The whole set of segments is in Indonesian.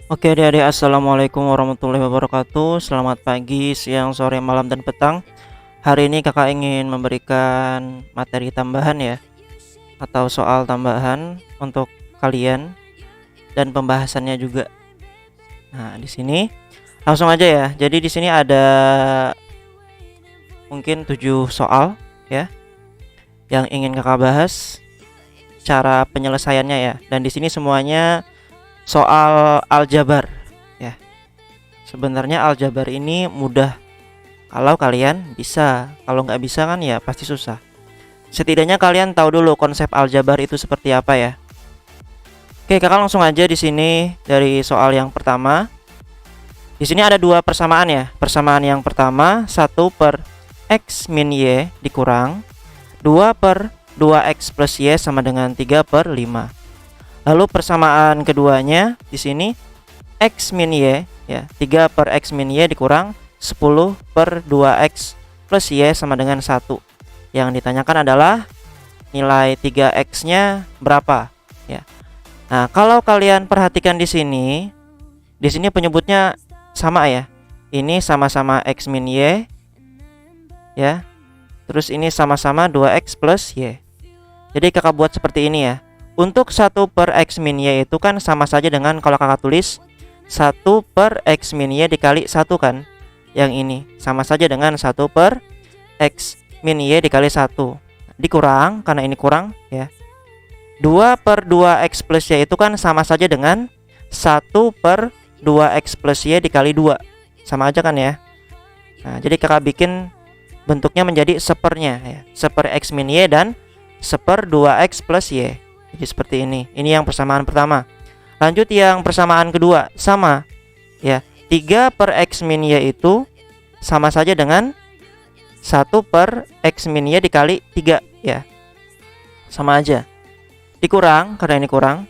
Oke adik-adik, assalamualaikum warahmatullahi wabarakatuh. Selamat pagi, siang, sore, malam, dan petang. Hari ini kakak ingin memberikan materi tambahan ya, atau soal tambahan untuk kalian dan pembahasannya juga. Nah, di sini langsung aja ya. Jadi di sini ada mungkin 7 soal ya yang ingin kakak bahas cara penyelesaiannya ya. Dan di sini semuanya soal aljabar ya. Sebenarnya aljabar ini mudah kalau kalian bisa. Kalau nggak bisa kan ya pasti susah. Setidaknya kalian tahu dulu konsep aljabar itu seperti apa ya. Oke, kakak langsung aja di sini dari soal yang pertama. Di sini ada dua persamaan ya. Persamaan yang pertama 1 per x min y dikurang 2 per 2x plus y sama dengan 3 per 5. Lalu persamaan keduanya di sini x min y ya, 3 per x min y dikurang 10 per 2x plus y sama dengan 1. Yang ditanyakan adalah nilai 3x-nya berapa ya. Nah, kalau kalian perhatikan di sini penyebutnya sama ya. Ini sama-sama x min y ya. Terus ini sama-sama 2x plus y. Jadi kakak buat seperti ini ya. Untuk 1 per x min y itu kan sama saja dengan kalau kakak tulis 1 per x min y dikali 1 kan. Yang ini sama saja dengan 1 per x min y dikali 1. Dikurang, karena ini kurang ya. 2 per 2x plus y itu kan sama saja dengan 1 per 2x plus y dikali 2. Sama aja kan ya. Nah, jadi kakak bikin bentuknya menjadi sepernya ya. Seper x min y dan seper 2x plus y. Jadi seperti ini. Ini yang persamaan pertama. Lanjut yang persamaan kedua, sama ya. 3 per x min y itu sama saja dengan 1 per x min y dikali 3 ya. Sama aja. Dikurang, karena ini kurang.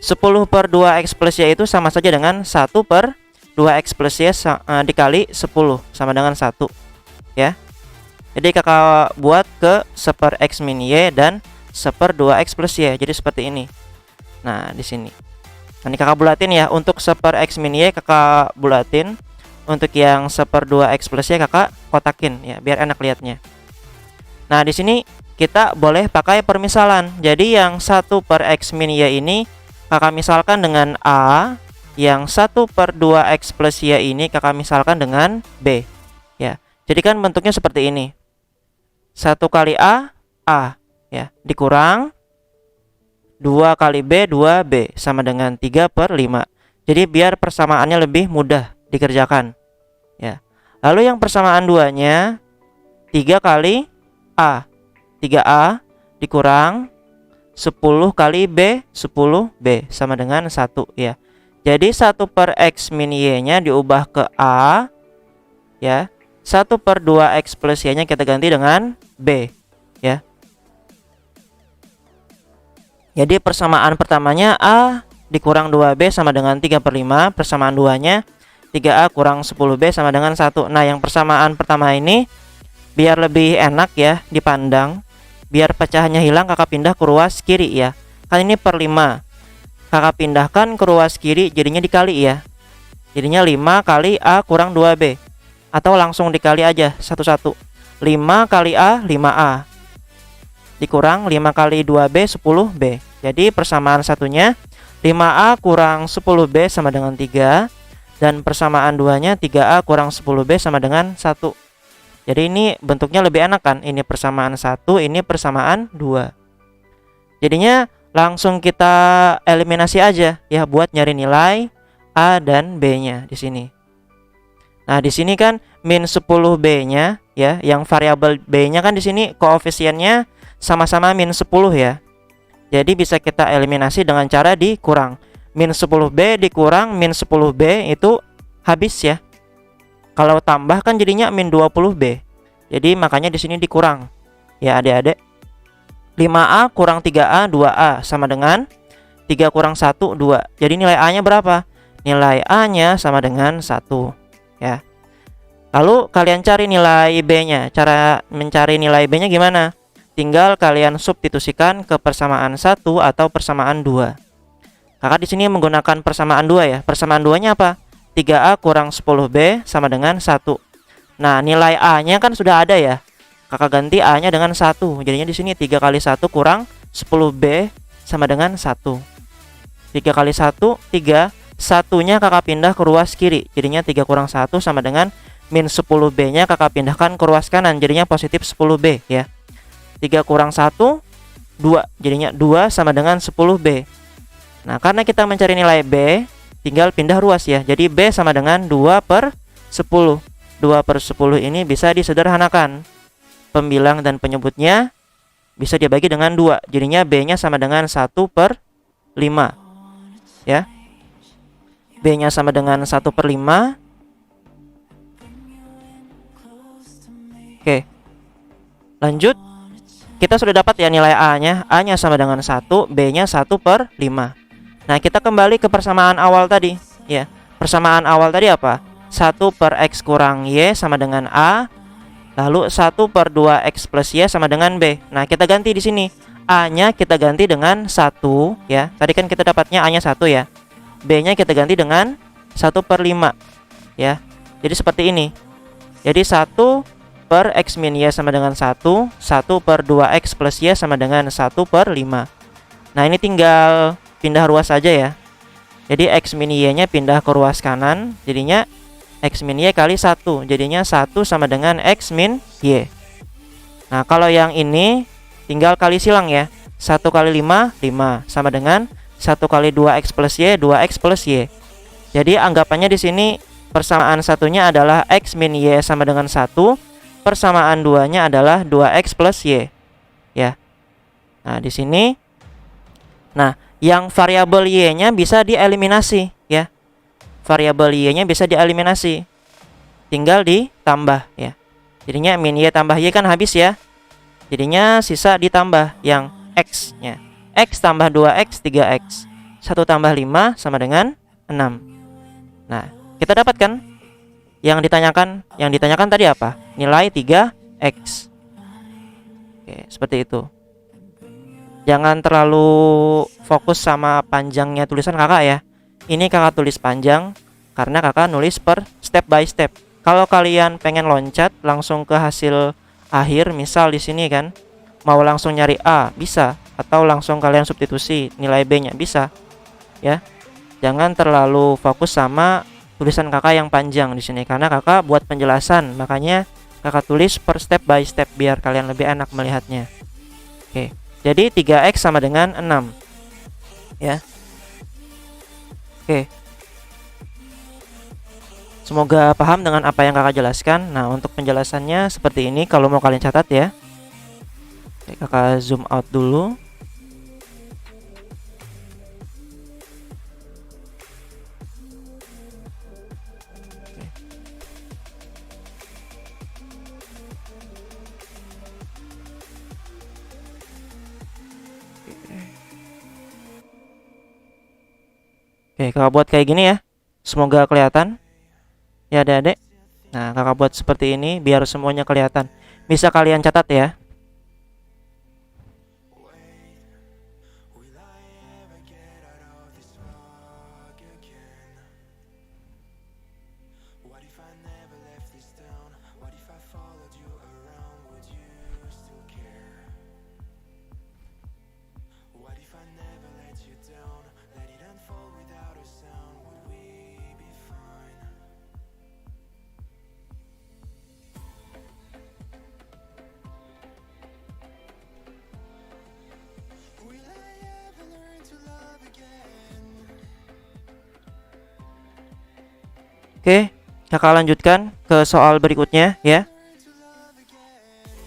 10 per 2x plus y itu sama saja dengan 1 per 2x plus y dikali 10 sama dengan 1 ya. Jadi kakak buat ke seper x min y dan seper 2x plus y. Jadi seperti ini. Nah, di sini. Nanti kakak bulatin ya. Untuk seper x min y kakak bulatin. Untuk yang seper 2x plus y kakak kotakin ya, biar enak lihatnya. Nah, di sini kita boleh pakai permisalan. Jadi yang 1 per x min y ini kakak misalkan dengan A. Yang 1 per 2x plus y ini kakak misalkan dengan B ya. Jadi kan bentuknya seperti ini. 1 kali A ya, dikurang 2 kali B, 2B sama dengan 3 per 5. Jadi biar persamaannya lebih mudah dikerjakan ya. Lalu yang persamaan duanya 3 kali A, 3A dikurang 10 kali B, 10B sama dengan 1 ya. Jadi 1 per x min y nya diubah ke A ya. 1 per 2x plus y nya kita ganti dengan B ya. Jadi persamaan pertamanya A dikurang 2B sama dengan 3 per 5. Persamaan duanya 3A kurang 10B sama dengan 1. Nah, yang persamaan pertama ini biar lebih enak ya dipandang, biar pecahannya hilang, kakak pindah ke ruas kiri ya. Kan ini per 5, kakak pindahkan ke ruas kiri, jadinya dikali ya. Jadinya 5 kali A kurang 2B. Atau langsung dikali aja satu-satu. 5 kali A, 5A dikurang 5 kali 2B, 10B. Jadi persamaan satunya 5A kurang 10B sama dengan 3. Dan persamaan duanya 3A kurang 10B sama dengan 1. Jadi ini bentuknya lebih enak kan. Ini persamaan 1, ini persamaan 2. Jadinya langsung kita eliminasi aja ya buat nyari nilai A dan B nya di sini. Nah, di sini kan min 10B nya ya, yang variabel B nya kan di sini koefisiennya sama-sama min 10 ya. Jadi bisa kita eliminasi dengan cara dikurang. Min 10B dikurang min 10B itu habis ya. Kalau tambah kan jadinya min 20B. Jadi makanya di sini dikurang. Ya adik-adik. 5A kurang 3A, 2A sama dengan 3 kurang 1, 2. Jadi nilai A nya berapa? Nilai A nya sama dengan 1 ya. Lalu kalian cari nilai B nya. Cara mencari nilai B nya gimana? Tinggal kalian substitusikan ke persamaan 1 atau persamaan 2. Kakak di sini menggunakan persamaan 2 ya. Persamaan 2-nya apa? 3A kurang 10B sama dengan 1. Nah, nilai A-nya kan sudah ada ya. Kakak ganti A-nya dengan 1. Jadinya di sini 3 kali 1 kurang 10B sama dengan 1. 3 kali 1, 3. Satunya kakak pindah ke ruas kiri. Jadinya 3 kurang 1 sama dengan min 10B-nya kakak pindahkan ke ruas kanan. Jadinya positif 10B ya. 3 kurang 1, 2. Jadinya 2 sama dengan 10B. Nah, karena kita mencari nilai B, tinggal pindah ruas ya. Jadi B sama dengan 2 per 10. 2 per 10 ini bisa disederhanakan. Pembilang dan penyebutnya bisa dibagi dengan 2. Jadinya B-nya sama dengan 1 per 5. Ya. B-nya sama dengan 1 per 5. Oke. Lanjut. Kita sudah dapat ya nilai A-nya. A-nya sama dengan 1, B-nya 1 per 5. Nah, kita kembali ke persamaan awal tadi ya. Persamaan awal tadi apa? 1 per X kurang Y sama dengan A. Lalu 1 per 2X plus Y sama dengan B. Nah, kita ganti di sini. A-nya kita ganti dengan 1 ya. Tadi kan kita dapatnya A-nya 1 ya. B-nya kita ganti dengan 1 per 5 ya. Jadi seperti ini. Jadi 1 per X min Y sama dengan 1. 1 per 2X plus Y sama dengan 1 per 5. Nah, ini tinggal pindah ruas saja ya. Jadi X min Y-nya pindah ke ruas kanan. Jadinya X min Y kali 1. Jadinya 1 sama dengan X min Y. Nah, kalau yang ini tinggal kali silang ya. 1 kali 5, 5. Sama dengan 1 kali 2X plus Y, 2X plus Y. Jadi anggapannya di sini persamaan satunya adalah X min Y sama dengan 1. Persamaan 2-nya adalah 2X plus Y. Ya. Nah, di sini. Nah, yang variabel Y-nya bisa dieliminasi ya. Variabel Y-nya bisa dieliminasi. Tinggal ditambah ya. Jadinya min Y tambah Y kan habis ya. Jadinya sisa ditambah yang X-nya. X tambah 2X, 3X. 1 tambah 5 sama dengan 6. Nah, kita dapatkan yang ditanyakan. Yang ditanyakan tadi apa? Nilai 3X. Oke, seperti itu. Jangan terlalu fokus sama panjangnya tulisan kakak ya. Ini kakak tulis panjang karena kakak nulis per step by step. Kalau kalian pengen loncat langsung ke hasil akhir, misal di sini kan mau langsung nyari A, bisa. Atau langsung kalian substitusi nilai B-nya, bisa. Ya. Jangan terlalu fokus sama tulisan kakak yang panjang di sini karena kakak buat penjelasan. Makanya kakak tulis per step by step biar kalian lebih enak melihatnya. Oke. Jadi 3X sama dengan 6 ya. Oke. Semoga paham dengan apa yang kakak jelaskan. Nah, untuk penjelasannya seperti ini. Kalau mau kalian catat ya. Oke, kakak zoom out dulu. Oke, kakak buat kayak gini ya. Semoga kelihatan ya adik-adik. Nah, kakak buat seperti ini biar semuanya kelihatan. Bisa kalian catat ya. Oke, kakak lanjutkan ke soal berikutnya ya.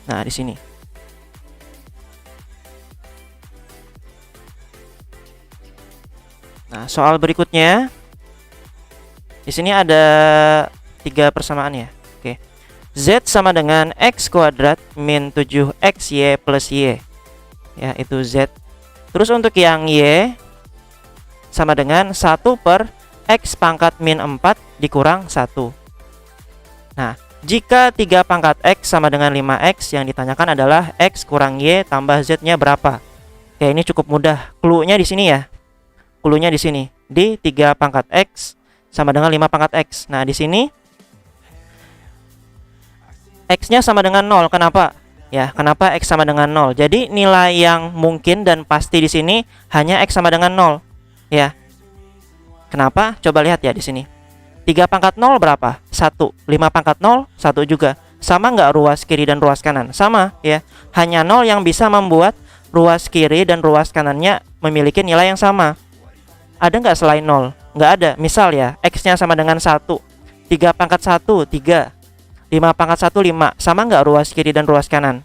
Nah, di sini. Nah, soal berikutnya di sini ada 3 persamaan ya. Oke. Z sama dengan X kuadrat min 7XY plus Y. Ya, itu Z. Terus untuk yang Y sama dengan 1 per X pangkat min 4 dikurang 1. Nah, jika 3 pangkat X sama dengan 5X, yang ditanyakan adalah X kurang Y tambah Z-nya berapa. Oke, ini cukup mudah. Clue-nya di sini ya. cluenya di sini. Di 3 pangkat X sama dengan 5 pangkat X. Nah, di sini X-nya sama dengan 0. Kenapa? Ya, kenapa X sama dengan 0? Jadi nilai yang mungkin dan pasti di sini hanya X sama dengan 0. Ya. Kenapa? Coba lihat ya di sini. 3 pangkat 0 berapa? 1. 5 pangkat 0, 1 juga. Sama nggak ruas kiri dan ruas kanan? Sama, ya. Hanya 0 yang bisa membuat ruas kiri dan ruas kanannya memiliki nilai yang sama. Ada nggak selain 0? Nggak ada. Misal ya, X-nya sama dengan 1. 3 pangkat 1, 3. 5 pangkat 1, 5. Sama nggak ruas kiri dan ruas kanan?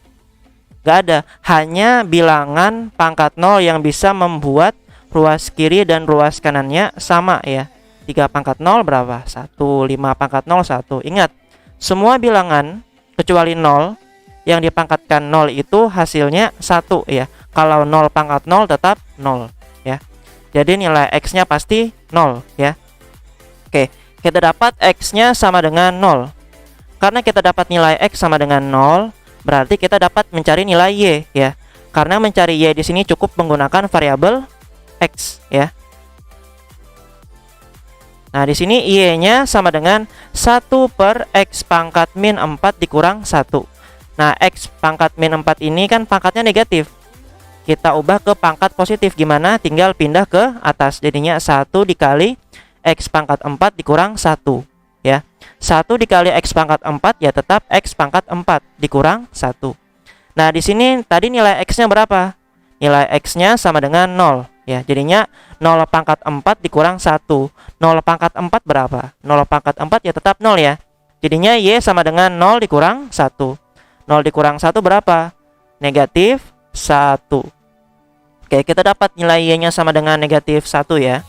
Nggak ada. Hanya bilangan pangkat 0 yang bisa membuat ruas kiri dan ruas kanannya sama ya. 3 pangkat 0 berapa? 1. 5 pangkat 0, 1. Ingat, semua bilangan kecuali 0 yang dipangkatkan 0 itu hasilnya 1 ya. Kalau 0 pangkat 0 tetap 0 ya. Jadi nilai X-nya pasti 0 ya. Oke, kita dapat X-nya sama dengan 0. Karena kita dapat nilai X sama dengan 0, berarti kita dapat mencari nilai Y ya. Karena mencari Y di sini cukup menggunakan variabel X ya. Nah, di sini Y-nya sama dengan 1 per X pangkat min 4 dikurang 1. Nah, X pangkat min 4 ini kan pangkatnya negatif. Kita ubah ke pangkat positif. Gimana? Tinggal pindah ke atas. Jadinya 1 dikali X pangkat 4 dikurang 1 ya. 1 dikali X pangkat 4 ya tetap X pangkat 4 dikurang 1. Nah, di sini tadi nilai X-nya berapa? Nilai X-nya sama dengan 0 ya. Jadinya 0 pangkat 4 dikurang 1. 0 pangkat 4 berapa? 0 pangkat 4 ya tetap 0 ya. Jadinya Y sama dengan 0 dikurang 1. 0 dikurang 1 berapa? Negatif 1. Oke, kita dapat nilai Y-nya sama dengan negatif 1 ya.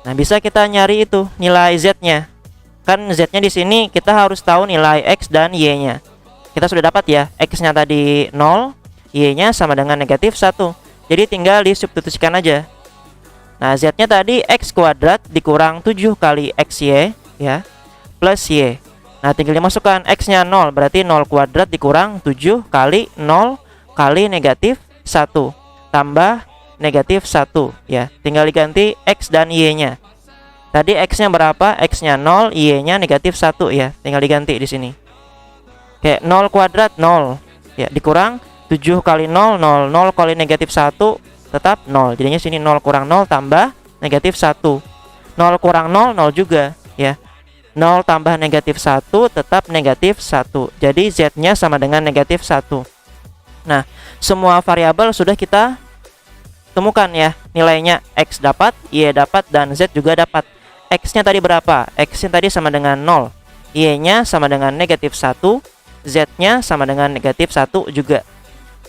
Nah, bisa kita nyari itu nilai Z-nya. Kan Z-nya di sini kita harus tahu nilai X dan Y-nya. Kita sudah dapat ya, X-nya tadi 0, Y-nya sama dengan negatif 1. Jadi tinggal disubstitusikan aja. Nah, Z-nya tadi X kuadrat dikurang 7 kali XY ya, plus Y. Nah, tinggal dimasukkan X-nya 0, berarti 0 kuadrat dikurang 7 kali 0 kali negatif 1 tambah negatif 1 ya. Tinggal diganti X dan Y-nya. Tadi X-nya berapa? X-nya 0, Y-nya negatif 1 ya. Tinggal diganti di sini. Oke, 0 kuadrat 0 ya, dikurang 7 kali 0, 0. 0 kali negatif 1 tetap 0. Jadinya sini 0 kurang 0 tambah negatif 1. 0 kurang 0, 0 juga ya. 0 tambah negatif 1 tetap negatif 1. Jadi Z-nya sama dengan negatif 1. Nah, semua variabel sudah kita temukan ya. Nilainya X dapat, Y dapat, dan Z juga dapat. X-nya tadi berapa? X-nya tadi sama dengan 0. Y-nya sama dengan negatif 1. Z-nya sama dengan negatif 1 juga.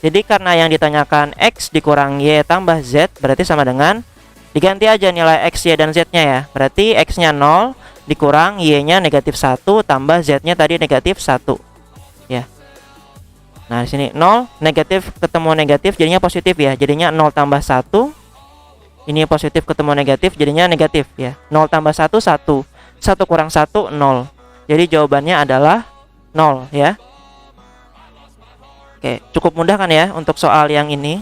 Jadi karena yang ditanyakan X dikurang Y tambah Z, berarti sama dengan, diganti aja nilai X, Y, dan Z-nya ya. Berarti X-nya 0 dikurang Y-nya negatif 1 tambah Z-nya tadi negatif 1 ya. Nah, di sini 0 negatif ketemu negatif jadinya positif ya. Jadinya 0 tambah 1. Ini positif ketemu negatif jadinya negatif ya. 0 tambah 1, 1. 1 kurang 1, 0. Jadi jawabannya adalah 0 ya. Oke, cukup mudah kan ya untuk soal yang ini.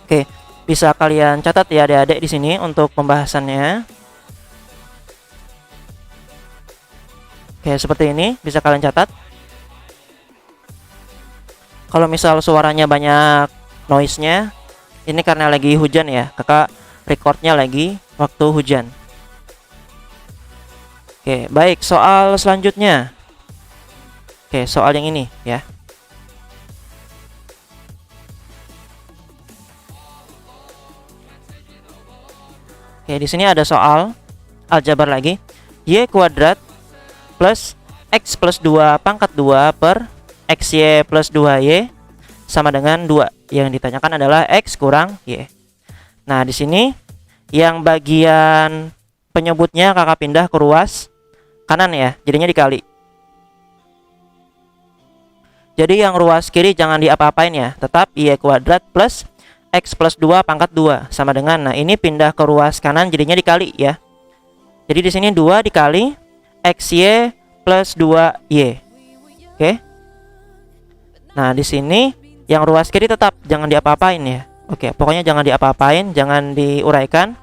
Oke, bisa kalian catat ya adik-adik di sini untuk pembahasannya. Oke, seperti ini bisa kalian catat. Kalau misal suaranya banyak noise-nya, ini karena lagi hujan ya. Kakak recordnya lagi waktu hujan. Oke, baik, soal selanjutnya. Oke, soal yang ini ya. Oke, di sini ada soal aljabar lagi. Y kuadrat plus X plus 2 pangkat 2 per XY plus 2Y sama dengan 2. Yang ditanyakan adalah X kurang Y. Nah, di sini yang bagian penyebutnya kakak pindah ke ruas kanan ya, jadinya dikali. Jadi yang ruas kiri jangan diapa-apain ya, tetap Y kuadrat plus X plus 2 pangkat 2 sama dengan, nah ini pindah ke ruas kanan jadinya dikali ya. Jadi di sini 2 dikali XY plus 2Y. Oke. Nah, di sini yang ruas kiri tetap jangan diapa-apain ya. Oke, pokoknya jangan diapa-apain, jangan diuraikan.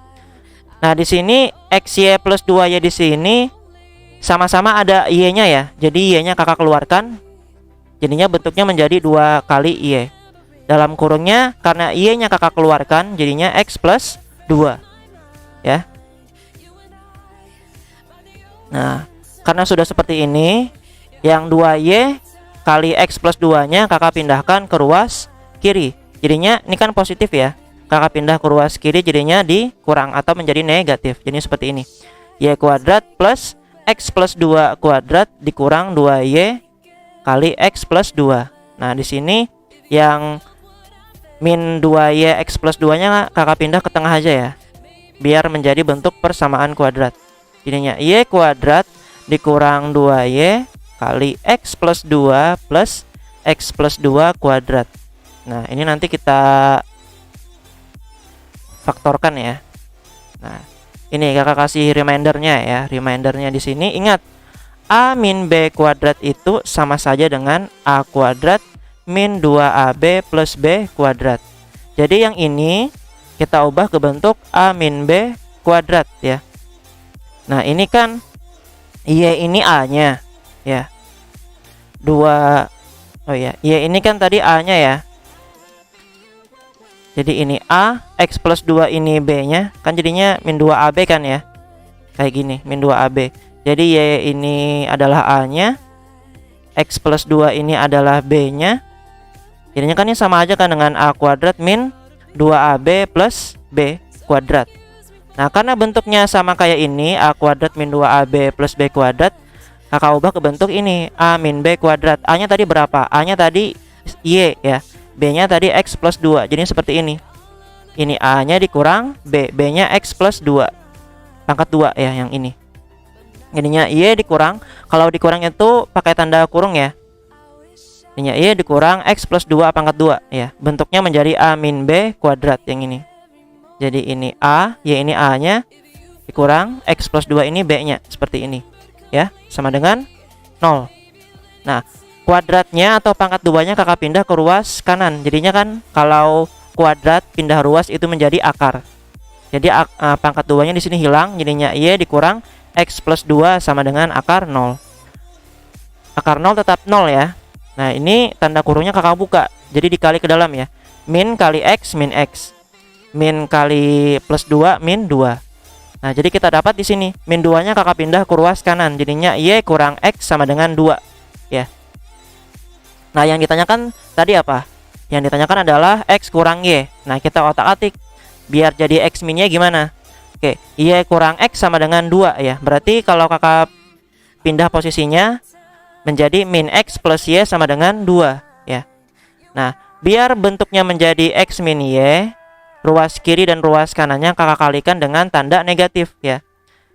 Nah, di sini XY plus 2Y di sini sama-sama ada Y-nya ya. Jadi Y-nya kakak keluarkan. Jadinya bentuknya menjadi 2 kali Y. Dalam kurungnya karena Y-nya kakak keluarkan jadinya X plus 2 ya. Nah, karena sudah seperti ini, yang 2Y kali X plus 2-nya kakak pindahkan ke ruas kiri. Jadinya ini kan positif ya. Kakak pindah ke ruas kiri jadinya dikurang atau menjadi negatif. Jadi seperti ini. Y kuadrat plus X plus 2 kuadrat dikurang 2Y kali X plus 2. Nah, di sini yang min 2Y X plus 2-nya kakak pindah ke tengah aja ya. Biar menjadi bentuk persamaan kuadrat. Jadinya Y kuadrat dikurang 2Y kali X plus 2 plus X plus 2 kuadrat. Nah, ini nanti kita faktorkan ya. Nah, ini kakak kasih remindernya ya. Remindernya di sini ingat A min B kuadrat itu sama saja dengan A kuadrat min 2AB plus B kuadrat. Jadi yang ini kita ubah ke bentuk A min B kuadrat ya. Nah, ini kan Y ini A-nya ya. Y ini kan tadi A-nya ya. Jadi ini A, X plus 2 ini B-nya. Kan jadinya min 2AB kan ya. Kayak gini, min 2AB. Jadi Y ini adalah A-nya, X plus 2 ini adalah B-nya. Jadinya kan ini sama aja kan dengan A kuadrat min 2AB plus B kuadrat. Nah, karena bentuknya sama kayak ini, A kuadrat min 2AB plus B kuadrat, kakak ubah ke bentuk ini, A min B kuadrat. A-nya tadi berapa? A-nya tadi Y ya. B-nya tadi X plus 2. Jadi seperti ini. Ini A-nya dikurang B. B-nya X plus 2. Pangkat 2 ya yang ini. Jadinya Y dikurang. Kalau dikurang itu pakai tanda kurung ya. Jadinya Y dikurang X plus 2 pangkat 2 ya. Bentuknya menjadi A min B kuadrat yang ini. Jadi ini A, Y ini A-nya dikurang X plus 2 ini B-nya. Seperti ini ya. Sama dengan 0. Nah, kuadratnya atau pangkat 2-nya kakak pindah ke ruas kanan. Jadinya kan kalau kuadrat pindah ruas itu menjadi akar. Jadi pangkat 2-nya di sini hilang. Jadinya Y dikurang X plus 2 sama dengan akar 0. Akar 0 tetap 0 ya. Nah, ini tanda kurungnya kakak buka. Jadi dikali ke dalam ya. Min kali X min X. Min kali plus 2 min 2. Nah, jadi kita dapat di sini min 2-nya kakak pindah ke ruas kanan. Jadinya Y kurang X sama dengan 2 ya. Nah, yang ditanyakan tadi apa? Yang ditanyakan adalah X kurang Y. Nah, kita otak-atik biar jadi X minnya gimana? Oke, Y kurang X sama dengan 2 ya. Berarti kalau kakak pindah posisinya menjadi min X plus Y sama dengan 2 ya. Nah, biar bentuknya menjadi X min Y, ruas kiri dan ruas kanannya kakak kalikan dengan tanda negatif ya.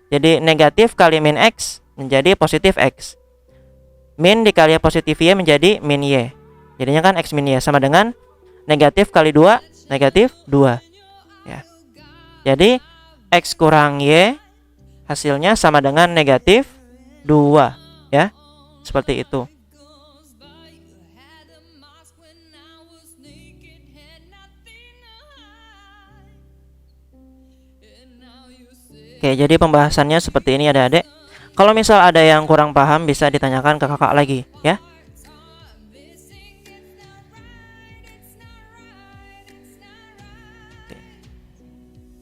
Jadi negatif kali min X menjadi positif X. Min dikali positif Y menjadi min Y. Jadinya kan X min Y sama dengan negatif kali 2, negatif 2 ya. Jadi X kurang Y hasilnya sama dengan negatif 2 ya. Seperti itu. Oke, jadi pembahasannya seperti ini adik-adik. Kalau misal ada yang kurang paham bisa ditanyakan ke kakak lagi ya. Oke.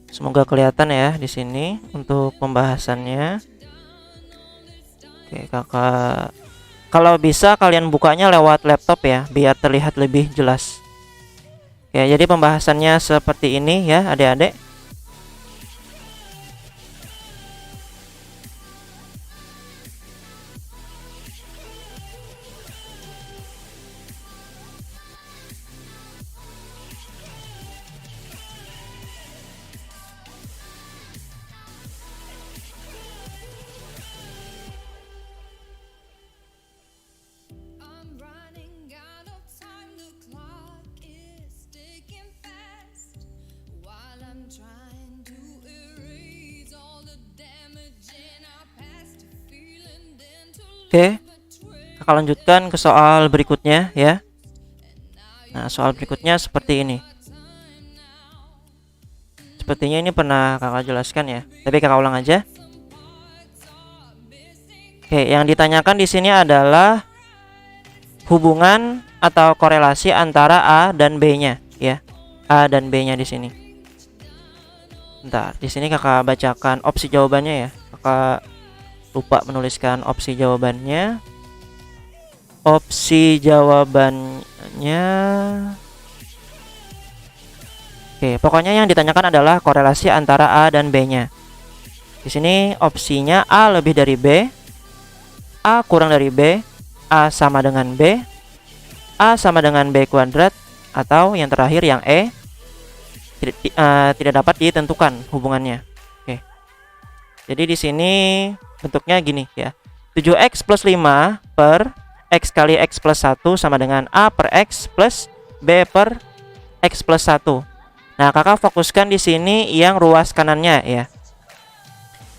Semoga kelihatan ya di sini untuk pembahasannya. Oke, kakak. Kalau bisa kalian bukanya lewat laptop ya, biar terlihat lebih jelas. Oke, jadi pembahasannya seperti ini ya adik-adik. Oke, kakak lanjutkan ke soal berikutnya ya. Nah, soal berikutnya seperti ini. Sepertinya ini pernah kakak jelaskan ya, tapi kakak ulang aja. Oke, yang ditanyakan di sini adalah hubungan atau korelasi antara A dan B-nya ya. A dan B-nya di sini. Bentar, di sini kakak bacakan opsi jawabannya ya. Kakak lupa menuliskan opsi jawabannya. Opsi jawabannya, oke, pokoknya yang ditanyakan adalah korelasi antara A dan B-nya. Di sini opsinya A lebih dari B, A kurang dari B, A sama dengan B, A sama dengan B kuadrat, atau yang terakhir yang E tidak dapat ditentukan hubungannya. Oke. Jadi di sini bentuknya gini ya. 7x plus 5 per x kali x plus 1 sama dengan A per x plus B per x plus 1. Nah, kakak fokuskan di sini yang ruas kanannya ya.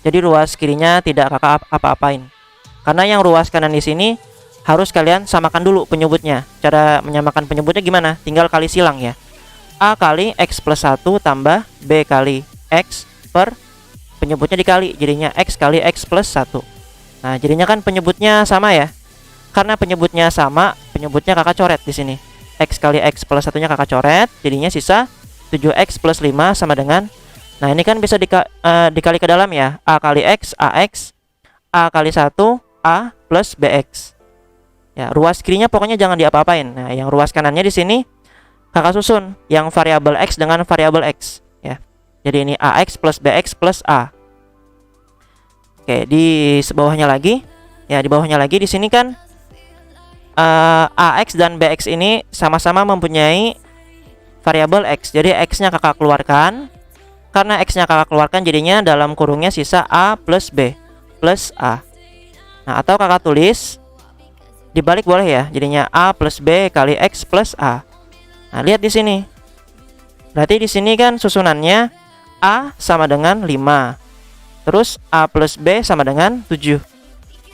Jadi ruas kirinya tidak kakak apa-apain. Karena yang ruas kanan di sini harus kalian samakan dulu penyebutnya. Cara menyamakan penyebutnya gimana? Tinggal kali silang ya. A kali x plus 1 tambah B kali x per penyebutnya dikali, jadinya x kali x plus 1. Nah, jadinya kan penyebutnya sama ya. Karena penyebutnya sama, penyebutnya kakak coret di sini. X kali x plus 1-nya kakak coret, jadinya sisa 7x plus 5 sama dengan, nah ini kan bisa dikali ke dalam ya. A kali x, ax, A kali 1, A plus bx. Ya, ruas kirinya pokoknya jangan diapa-apain. Nah, yang ruas kanannya di sini kakak susun yang variabel x dengan variabel x ya. Jadi ini ax plus bx plus a. Oke, di bawahnya lagi ya, di bawahnya lagi di sini kan ax dan bx ini sama-sama mempunyai variabel x. Jadi x-nya kakak keluarkan. Karena x-nya kakak keluarkan, jadinya dalam kurungnya sisa a plus b plus a. Nah, atau kakak tulis dibalik boleh ya. Jadinya a plus b kali x plus a. Nah, lihat di sini. Berarti di sini kan susunannya a sama dengan 5. Terus a plus b sama dengan 7.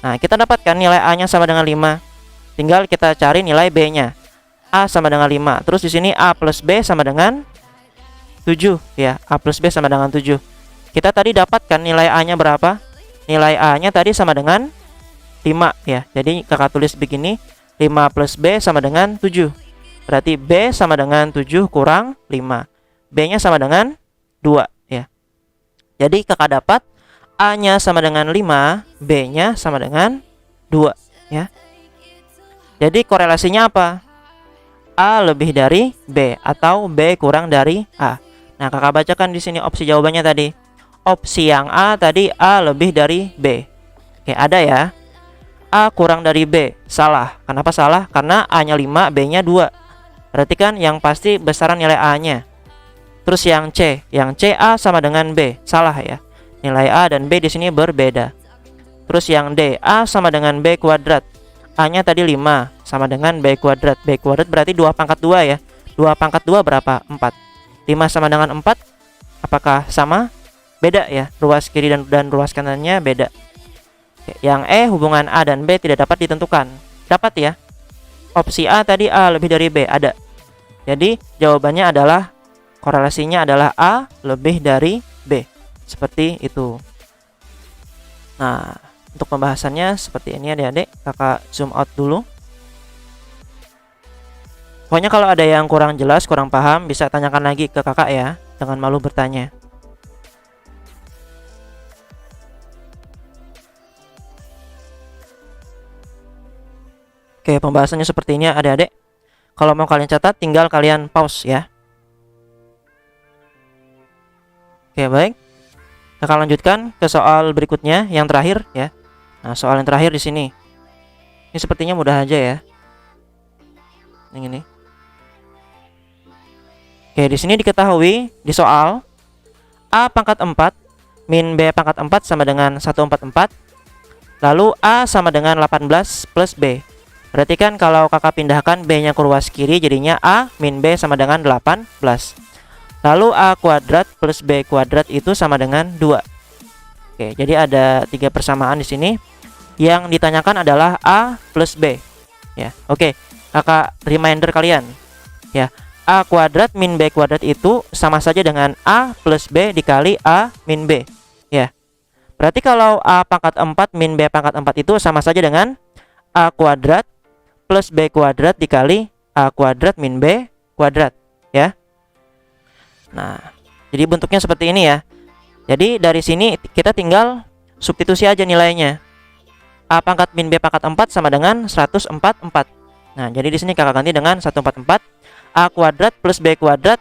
Nah, kita dapatkan nilai a-nya sama dengan 5. Tinggal kita cari nilai b-nya. A sama dengan 5. Terus di sini a plus b sama dengan 7 ya. A plus b sama dengan 7. Kita tadi dapatkan nilai a-nya berapa? Nilai a-nya tadi sama dengan 5 ya. Jadi kakak tulis begini, 5 plus b sama dengan 7. Berarti b sama dengan 7 kurang 5. B-nya sama dengan 2 ya. Jadi kakak dapat a-nya sama dengan 5, b-nya sama dengan 2 ya. Jadi korelasinya apa? A lebih dari B atau B kurang dari A. Nah, kakak bacakan di sini opsi jawabannya tadi. Opsi yang A tadi A lebih dari B. Oke, ada ya. A kurang dari B. Salah. Kenapa salah? Karena A-nya 5, B-nya 2. Berarti kan yang pasti besaran nilai A-nya. Terus yang C A sama dengan B. Salah ya. Nilai A dan B di sini berbeda. Terus yang D, A sama dengan B kuadrat. A-nya tadi 5 sama dengan B kuadrat. B kuadrat berarti 2 pangkat 2 ya. 2 pangkat 2 berapa? 4. 5 sama dengan 4. Apakah sama? Beda ya. Ruas kiri dan ruas kanannya beda. Yang E, hubungan A dan B tidak dapat ditentukan. Dapat ya. Opsi A tadi A lebih dari B. Ada. Jadi jawabannya adalah, korelasinya adalah A lebih dari B. Seperti itu. Nah, untuk pembahasannya seperti ini adik-adik. Kakak zoom out dulu. Pokoknya kalau ada yang kurang jelas, kurang paham, bisa tanyakan lagi ke kakak ya. Jangan malu bertanya. Oke, pembahasannya seperti ini adik-adik. Kalau mau kalian catat, tinggal kalian pause ya. Oke, baik. Kakak lanjutkan ke soal berikutnya, yang terakhir ya. Nah, soal yang terakhir di sini. Ini sepertinya mudah aja ya. Yang ini. Oke, di sini diketahui di soal A pangkat 4 min B pangkat 4 sama dengan 144. Lalu A sama dengan 18 plus B. Berarti kan kalau kakak pindahkan B-nya ke ruas kiri, jadinya A min B sama dengan 18. Lalu A kuadrat plus B kuadrat itu sama dengan 2. Oke, jadi ada 3 persamaan di sini. Yang ditanyakan adalah A plus B. Ya, oke. Kakak reminder kalian. Ya, A kuadrat min B kuadrat itu sama saja dengan A plus B dikali A min B. Ya. Berarti kalau A pangkat 4 min B pangkat 4 itu sama saja dengan A kuadrat plus B kuadrat dikali A kuadrat min B kuadrat. Ya. Nah, jadi bentuknya seperti ini ya. Jadi dari sini kita tinggal substitusi aja nilainya. A pangkat min B pangkat 4 sama dengan 144. Nah, jadi di sini kakak ganti dengan 144. A kuadrat plus B kuadrat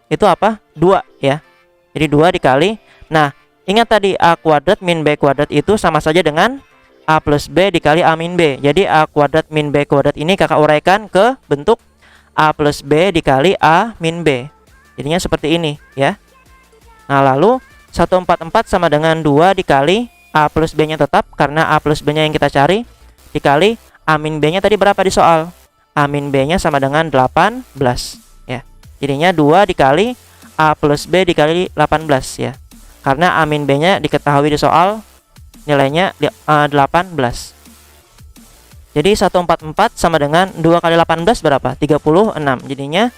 itu apa? 2 ya. Jadi 2 dikali. Nah, ingat tadi A kuadrat min B kuadrat itu sama saja dengan A plus B dikali A min B. Jadi A kuadrat min B kuadrat ini kakak uraikan ke bentuk A plus B dikali A min B. Jadinya seperti ini ya. Nah, lalu 144 sama dengan 2 dikali A plus B nya tetap karena A plus B nya yang kita cari dikali A min B nya tadi berapa di soal? A min B nya sama dengan 18 ya. Jadinya 2 dikali A plus B dikali 18 ya. Karena A min B nya diketahui di soal nilainya 18. Jadi 144 sama dengan 2 kali 18 berapa? 36. Jadinya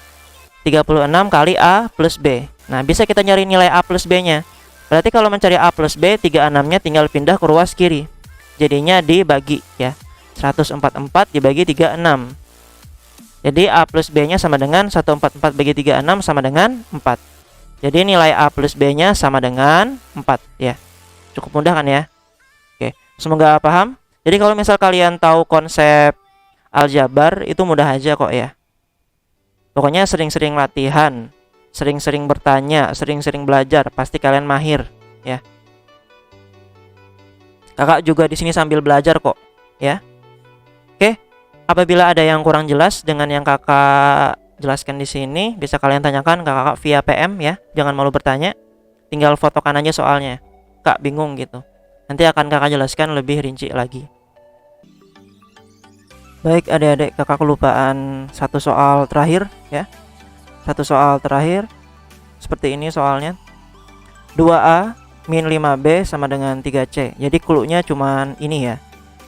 36 kali A plus B. Nah, bisa kita nyari nilai A plus B nya. Berarti kalau mencari A plus B, 36 nya tinggal pindah ke ruas kiri. Jadinya dibagi ya. 144 dibagi 36. Jadi A plus B nya sama dengan 144 bagi 36 sama dengan 4. Jadi nilai A plus B nya sama dengan 4 ya. Cukup mudah kan ya? Oke, semoga paham. Jadi kalau misal kalian tahu konsep aljabar itu mudah aja kok ya. Pokoknya sering-sering latihan, sering-sering bertanya, sering-sering belajar, pasti kalian mahir ya. Kakak juga di sini sambil belajar kok ya. Oke. Apabila ada yang kurang jelas dengan yang kakak jelaskan di sini, bisa kalian tanyakan ke kakak via PM ya. Jangan malu bertanya. Tinggal fotokan aja soalnya. Kak bingung gitu. Nanti akan kakak jelaskan lebih rinci lagi. Baik adik-adik, kakak kelupaan satu soal terakhir ya. Satu soal terakhir. Seperti ini soalnya. 2A min 5B sama dengan 3C. Jadi cluenya cuman ini ya.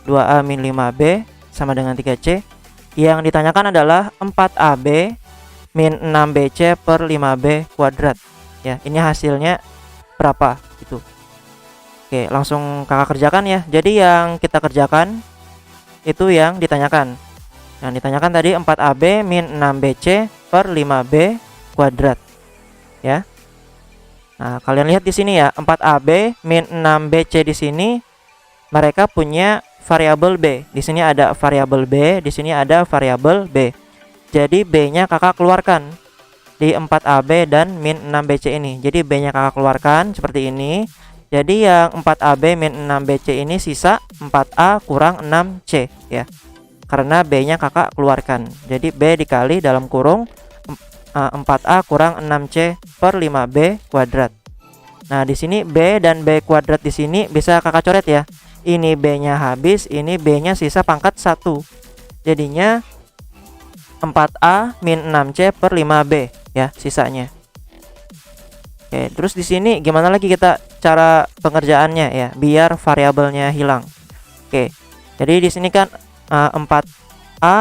2A min 5B sama dengan 3C. Yang ditanyakan adalah 4AB min 6BC per 5B kuadrat ya. Ini hasilnya berapa gitu. Oke, langsung kakak kerjakan ya. Jadi yang kita kerjakan itu yang ditanyakan. Yang ditanyakan tadi 4AB min 6BC per 5B kuadrat ya. Nah, kalian lihat di sini ya, 4AB min 6BC di sini mereka punya variabel B. Di sini ada variabel B, di sini ada variabel B. Jadi B-nya kakak keluarkan di 4AB dan min 6BC ini. Jadi B-nya kakak keluarkan seperti ini. Jadi yang 4AB min 6BC ini sisa 4A kurang 6C ya. Karena B-nya kakak keluarkan. Jadi B dikali dalam kurung 4A kurang 6C per 5B kuadrat. Nah, di sini B dan B kuadrat di sini bisa kakak coret ya. Ini B-nya habis, ini B-nya sisa pangkat 1. Jadinya 4A min 6C per 5B ya sisanya. Oke, terus di sini gimana lagi kita cara pengerjaannya ya biar variabelnya hilang. Oke. Jadi di sini kan 4A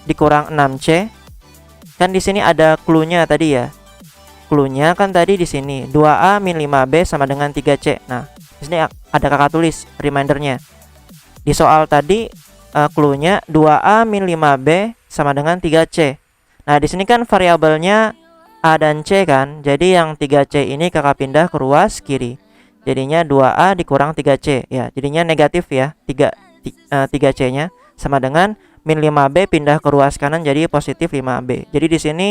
dikurang 6C. Kan di sini ada clue-nya tadi ya. Clue-nya kan tadi di sini 2A min 5B sama dengan 3C. Nah, di sini ada kakak tulis remindernya. Di soal tadi clue-nya 2A min 5B sama dengan 3C. Nah, di sini kan variabelnya A dan C kan. Jadi yang 3C ini kakak pindah ke ruas kiri. Jadinya 2A dikurang 3C ya. Jadinya negatif ya. 3C-nya sama dengan min 5B pindah ke ruas kanan jadi positif 5B. Jadi di sini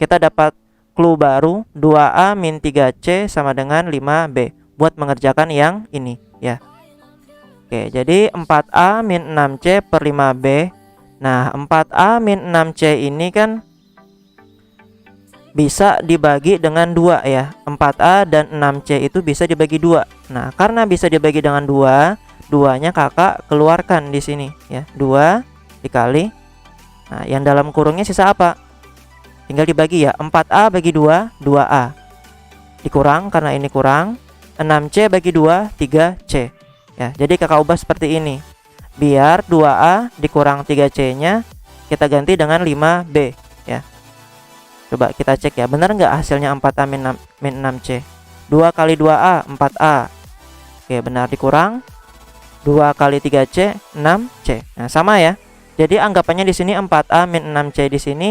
kita dapat clue baru 2A min 3C sama dengan 5B buat mengerjakan yang ini ya. Oke, jadi 4A min 6C per 5B. Nah, 4A min 6C ini kan bisa dibagi dengan 2 ya. 4A dan 6C itu bisa dibagi 2. Nah, karena bisa dibagi dengan 2, 2-nya kakak keluarkan di sini ya. 2 dikali. Nah, yang dalam kurungnya sisa apa? Tinggal dibagi ya. 4A bagi 2, 2A. Dikurang karena ini kurang. 6C bagi 2, 3C. Ya, jadi kakak ubah seperti ini. biar 2A dikurang 3C-nya kita ganti dengan 5B ya. Coba kita cek ya, benar nggak hasilnya 4A min 6C? 2 kali 2A 4A. Oke, benar, dikurang 2 kali 3C 6C. Nah, sama ya. Jadi anggapannya di sini 4A min 6C di sini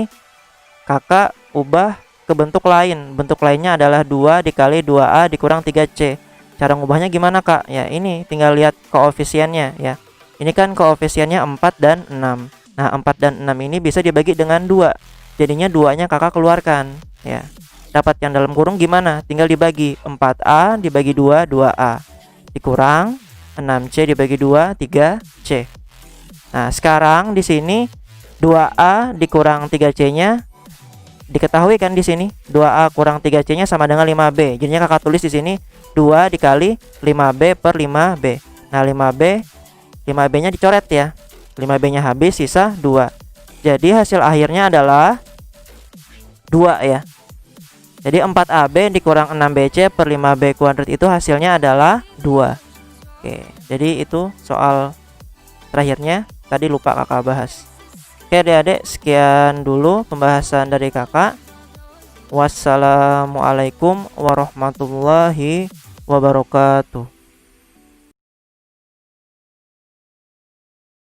kakak ubah ke bentuk lain. Bentuk lainnya adalah 2 dikali 2A dikurang 3C. Cara ngubahnya gimana, Kak? Ya, ini tinggal lihat koefisiennya ya. Ini kan koefisiennya 4 dan 6. Nah, 4 dan 6 ini bisa dibagi dengan 2. Jadinya 2-nya kakak keluarkan ya. Dapat yang dalam kurung gimana? Tinggal dibagi 4A dibagi 2, 2A. Dikurang 6C dibagi 2, 3C. Nah, sekarang di sini 2A dikurang 3C-nya diketahui kan di sini 2A kurang 3C-nya sama dengan 5B. Jadinya kakak tulis di sini 2 dikali 5B per 5B. Nah, 5B-nya dicoret ya. 5B-nya habis, sisa 2. Jadi hasil akhirnya adalah 2 ya. Jadi 4AB dikurang 6BC per 5B kuadrat itu hasilnya adalah 2. Oke, jadi itu soal terakhirnya. Tadi lupa kakak bahas. Oke adik-adik, sekian dulu pembahasan dari kakak. Wassalamualaikum warahmatullahi wabarakatuh.